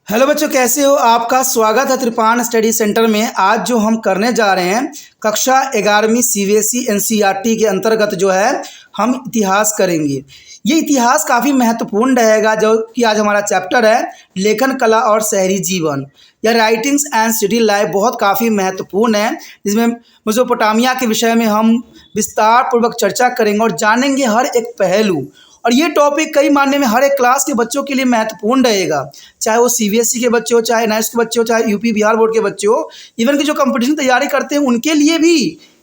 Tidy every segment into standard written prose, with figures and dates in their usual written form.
Hello बच्चों, कैसे हो? आपका स्वागत है त्रिपान स्टडी सेंटर में। आज जो हम करने जा रहे हैं कक्षा 11वीं सीबीएसई एनसीईआरटी के अंतर्गत जो है हम इतिहास करेंगे। ये इतिहास काफ़ी महत्वपूर्ण रहेगा, जो कि आज हमारा चैप्टर है लेखन कला और शहरी जीवन या राइटिंग्स एंड सिटी लाइफ। बहुत काफ़ी महत्वपूर्ण है, जिसमें मेसोपोटामिया के विषय में हम विस्तार पूर्वक चर्चा करेंगे और जानेंगे हर एक पहलू। और ये टॉपिक कई मायने में हर एक क्लास के बच्चों के लिए महत्वपूर्ण रहेगा, चाहे वो सीबीएसई के बच्चे हो, चाहे एनआईएस के बच्चे हो, चाहे यूपी बिहार बोर्ड के बच्चे हो, इवन कि जो कंपटीशन तैयारी करते हैं उनके लिए भी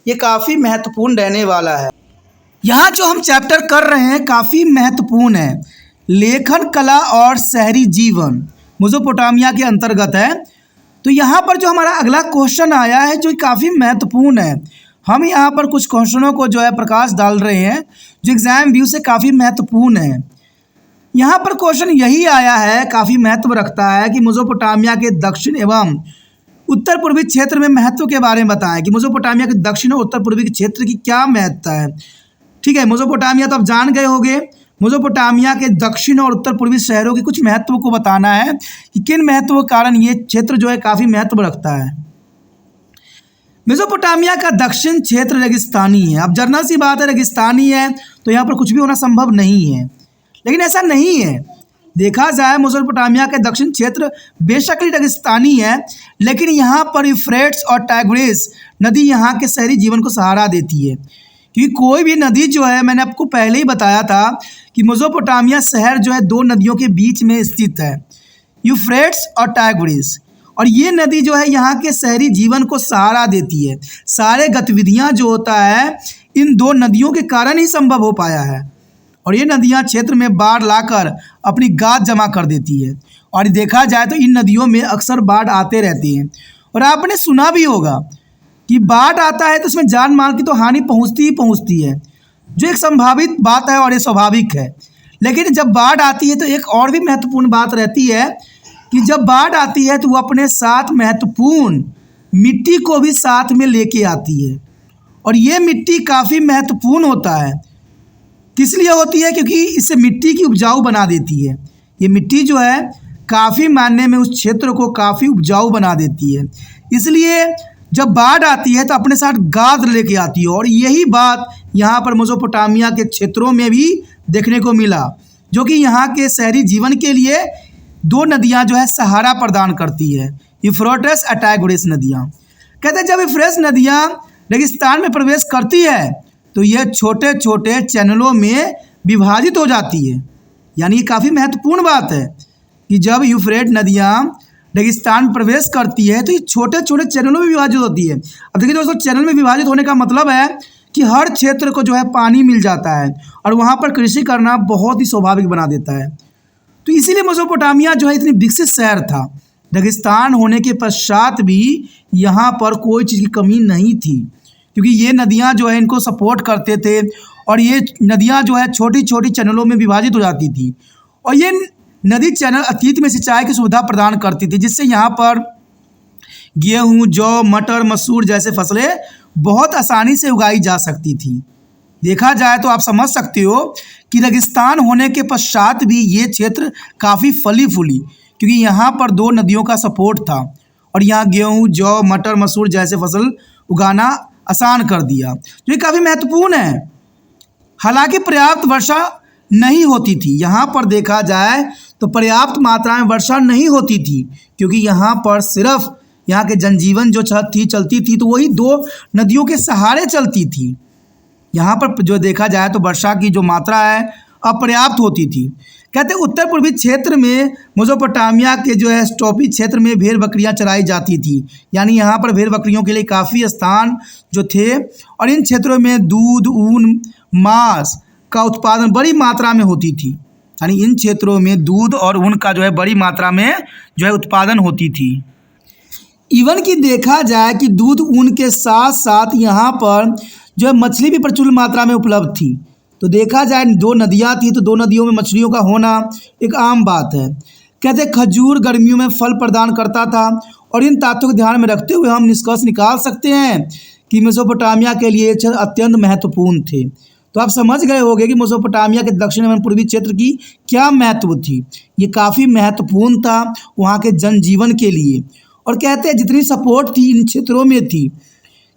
ये काफ़ी महत्वपूर्ण रहने वाला है। यहाँ जो हम चैप्टर कर रहे हैं काफ़ी महत्वपूर्ण है, लेखन कला और शहरी जीवन मेसोपोटामिया के अंतर्गत है। तो यहाँ पर जो हमारा अगला क्वेश्चन आया है जो काफ़ी महत्वपूर्ण है, हम यहाँ पर कुछ क्वेश्चनों को जो है प्रकाश डाल रहे हैं जो एग्जाम व्यू से काफ़ी महत्वपूर्ण है। यहाँ पर क्वेश्चन यही आया है, काफ़ी महत्व रखता है कि मेसोपोटामिया के दक्षिण एवं उत्तर पूर्वी क्षेत्र में महत्व के बारे में बताएं कि मेसोपोटामिया के दक्षिण और उत्तर पूर्वी क्षेत्र की क्या महत्ता है। ठीक है, मेसोपोटामिया तो आप जान गए होंगे। मेसोपोटामिया के दक्षिण और उत्तर पूर्वी शहरों के कुछ महत्व को बताना है कि किन महत्व के कारण ये क्षेत्र जो है काफ़ी महत्व रखता है। मेसोपोटामिया का दक्षिण क्षेत्र रेगिस्तानी है। अब जर्नल सी बात है, रेगिस्तानी है तो यहाँ पर कुछ भी होना संभव नहीं है, लेकिन ऐसा नहीं है। देखा जाए मेसोपोटामिया के दक्षिण क्षेत्र बेशक ही रेगिस्तानी है, लेकिन यहाँ पर यूफ्रेट्स और टाइग्रिस नदी यहाँ के शहरी जीवन को सहारा देती है। क्योंकि कोई भी नदी जो है, मैंने आपको पहले ही बताया था कि मेसोपोटामिया शहर जो है दो नदियों के बीच में स्थित है, यूफ्रेट्स और टाइग्रिस। और ये नदी जो है यहाँ के शहरी जीवन को सहारा देती है। सारे गतिविधियाँ जो होता है इन दो नदियों के कारण ही संभव हो पाया है। और ये नदियाँ क्षेत्र में बाढ़ लाकर अपनी गाद जमा कर देती है। और देखा जाए तो इन नदियों में अक्सर बाढ़ आते रहते हैं। और आपने सुना भी होगा कि बाढ़ आता है तो उसमें जान माल की तो हानि पहुँचती ही पहुँचती है, जो एक संभावित बात है और ये स्वाभाविक है। लेकिन जब बाढ़ आती है तो एक और भी महत्वपूर्ण बात रहती है कि जब बाढ़ आती है तो वो अपने साथ महत्वपूर्ण मिट्टी को भी साथ में लेके आती है। और ये मिट्टी काफ़ी महत्वपूर्ण होता है। किस लिए होती है? क्योंकि इससे मिट्टी की उपजाऊ बना देती है। ये मिट्टी जो है काफ़ी मायने में उस क्षेत्र को काफ़ी उपजाऊ बना देती है। इसलिए जब बाढ़ आती है तो अपने साथ गाद लेके आती है। और यही बात यहाँ पर मेसोपोटामिया के क्षेत्रों में भी देखने को मिला, जो कि यहाँ के शहरी जीवन के लिए दो नदियाँ जो है सहारा प्रदान करती है, यूफ्रेट्स और टाइग्रिस नदियाँ। कहते हैं जब यूफ्रेट्स नदियाँ रेगिस्तान में प्रवेश करती है तो ये छोटे छोटे चैनलों में विभाजित हो जाती है। यानी ये काफ़ी महत्वपूर्ण बात है कि जब यूफ्रेट्स नदियाँ रेगिस्तान में प्रवेश करती है तो ये छोटे छोटे चैनलों में विभाजित होती है। अब देखिए दोस्तों, चैनल में विभाजित होने का मतलब है कि हर क्षेत्र को जो है पानी मिल जाता है और वहाँ पर कृषि करना बहुत ही स्वाभाविक बना देता है। तो इसीलिए मेसोपोटामिया जो है इतनी विकसित शहर था। रेगिस्तान होने के पश्चात भी यहाँ पर कोई चीज़ की कमी नहीं थी, क्योंकि ये नदियाँ जो है इनको सपोर्ट करते थे। और ये नदियाँ जो है छोटी छोटी चैनलों में विभाजित हो जाती थी। और ये नदी चैनल अतीत में सिंचाई की सुविधा प्रदान करती थी, जिससे यहाँ पर गेहूँ, जौ, मटर, मसूर जैसे फसलें बहुत आसानी से उगाई जा सकती थी। देखा जाए तो आप समझ सकते हो कि रेगिस्तान होने के पश्चात भी ये क्षेत्र काफ़ी फली फूली, क्योंकि यहाँ पर दो नदियों का सपोर्ट था और यहाँ गेहूँ, जौ, मटर, मसूर जैसे फसल उगाना आसान कर दिया, जो काफ़ी महत्वपूर्ण है। हालांकि पर्याप्त वर्षा नहीं होती थी। यहाँ पर देखा जाए तो पर्याप्त मात्रा में वर्षा नहीं होती थी, क्योंकि यहाँ पर सिर्फ यहाँ के जनजीवन जो चलती थी तो वही दो नदियों के सहारे चलती थी। यहाँ पर जो देखा जाए तो वर्षा की जो मात्रा है अपर्याप्त होती थी। कहते हैं उत्तर पूर्वी क्षेत्र में मेसोपोटामिया के जो है स्टोपी क्षेत्र में भेड़ बकरियाँ चराई जाती थी। यानी यहाँ पर भेड़ बकरियों के लिए काफ़ी स्थान जो थे, और इन क्षेत्रों में दूध, ऊन, मांस का उत्पादन बड़ी मात्रा में होती थी। यानी इन क्षेत्रों में दूध और ऊन का जो है बड़ी मात्रा में जो है उत्पादन होती थी। इवन कि देखा जाए कि दूध, ऊन के साथ साथ यहाँ पर जो है मछली भी प्रचुर मात्रा में उपलब्ध थी। तो देखा जाए दो नदियाँ थी तो दो नदियों में मछलियों का होना एक आम बात है। कहते खजूर गर्मियों में फल प्रदान करता था। और इन तथ्यों को ध्यान में रखते हुए हम निष्कर्ष निकाल सकते हैं कि मेसोपोटामिया के लिए क्षेत्र अत्यंत महत्वपूर्ण थे। तो आप समझ गए होंगे कि मेसोपोटामिया के दक्षिण एवं पूर्वी क्षेत्र की क्या महत्व थी। ये काफ़ी महत्वपूर्ण था वहाँ के जनजीवन के लिए। और कहते हैं जितनी सपोर्ट थी इन क्षेत्रों में थी,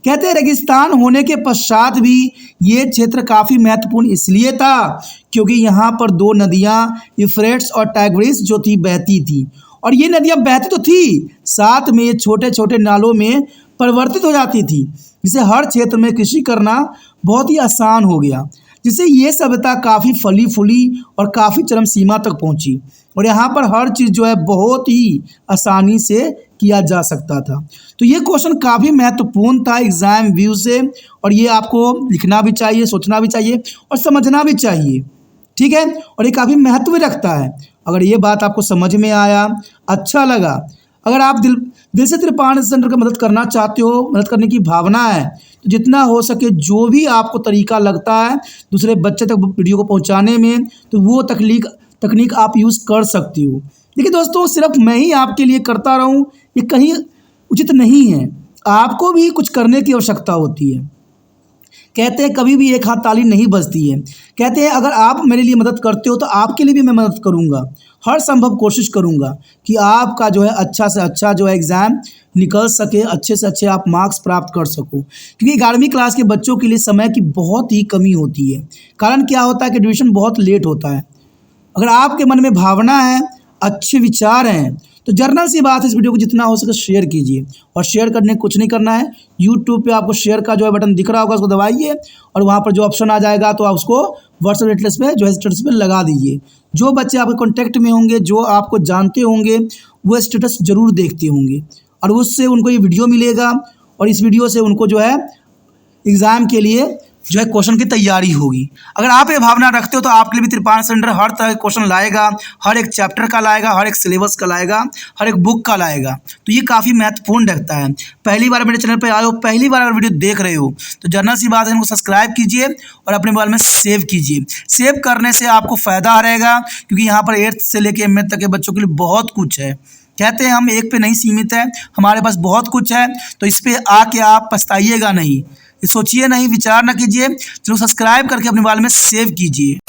कहते हैं रेगिस्तान होने के पश्चात भी ये क्षेत्र काफ़ी महत्वपूर्ण इसलिए था क्योंकि यहाँ पर दो नदियाँ यूफ्रेट्स और टाइग्रिस जो थी बहती थी। और ये नदियाँ बहती तो थी, साथ में ये छोटे छोटे नालों में परिवर्तित हो जाती थी, जिससे हर क्षेत्र में कृषि करना बहुत ही आसान हो गया, जिससे ये सभ्यता काफ़ी फली फूली और काफ़ी चरम सीमा तक पहुंची। और यहाँ पर हर चीज़ जो है बहुत ही आसानी से किया जा सकता था। तो ये क्वेश्चन काफ़ी महत्वपूर्ण था एग्ज़ाम व्यू से, और ये आपको लिखना भी चाहिए, सोचना भी चाहिए और समझना भी चाहिए, ठीक है। और ये काफ़ी महत्व रखता है। अगर ये बात आपको समझ में आया, अच्छा लगा, अगर आप दिल से त्रिपाण सेंटर का मदद करना चाहते हो, मदद करने की भावना है, तो जितना हो सके जो भी आपको तरीका लगता है दूसरे बच्चे तक वीडियो को पहुंचाने में, तो वो तकनीक आप यूज़ कर सकती हो। देखिए दोस्तों, सिर्फ मैं ही आपके लिए करता रहूं ये कहीं उचित नहीं है, आपको भी कुछ करने की आवश्यकता होती है। कहते हैं कभी भी एक हाथ ताली नहीं बजती है। कहते हैं अगर आप मेरे लिए मदद करते हो तो आपके लिए भी मैं मदद करूंगा, हर संभव कोशिश करूंगा कि आपका जो है अच्छा से अच्छा जो है एग्ज़ाम निकल सके, अच्छे से अच्छे आप मार्क्स प्राप्त कर सको। क्योंकि 11वीं क्लास के बच्चों के लिए समय की बहुत ही कमी होती है। कारण क्या होता है कि एडमिशन बहुत लेट होता है। अगर आपके मन में भावना है, अच्छे विचार हैं, तो जर्नल सी बात है, इस वीडियो को जितना हो सके शेयर कीजिए। और शेयर करने कुछ नहीं करना है, यूट्यूब पे आपको शेयर का जो है बटन दिख रहा होगा, उसको दबाइए और वहाँ पर जो ऑप्शन आ जाएगा तो आप उसको व्हाट्सएप स्टेटस पे जो है स्टेटस पे लगा दीजिए। जो बच्चे आपके कॉन्टैक्ट में होंगे, जो आपको जानते होंगे, वो स्टेटस जरूर देखते होंगे और उससे उनको ये वीडियो मिलेगा और इस वीडियो से उनको जो है एग्ज़ाम के लिए जो है क्वेश्चन की तैयारी होगी। अगर आप ये भावना रखते हो तो आपके लिए भी त्रिपाण सेंटर हर तरह के क्वेश्चन लाएगा, हर एक चैप्टर का लाएगा, हर एक सिलेबस का लाएगा, हर एक बुक का लाएगा। तो ये काफ़ी महत्वपूर्ण रखता है। पहली बार मेरे चैनल पर आए हो, पहली बार अगर वीडियो देख रहे हो तो जर्नल सी बात है, इनको सब्सक्राइब कीजिए और अपने मोबाइल में सेव कीजिए। सेव करने से आपको फ़ायदा रहेगा क्योंकि यहाँ पर 8th से लेकर MA तक के बच्चों के लिए बहुत कुछ है। कहते हैं हम एक पे नहीं सीमित है, हमारे पास बहुत कुछ है, तो इस पर आके आप पछताइएगा नहीं। सोचिए नहीं, विचार ना कीजिए, चलो सब्सक्राइब करके अपने मोबाइल में सेव कीजिए।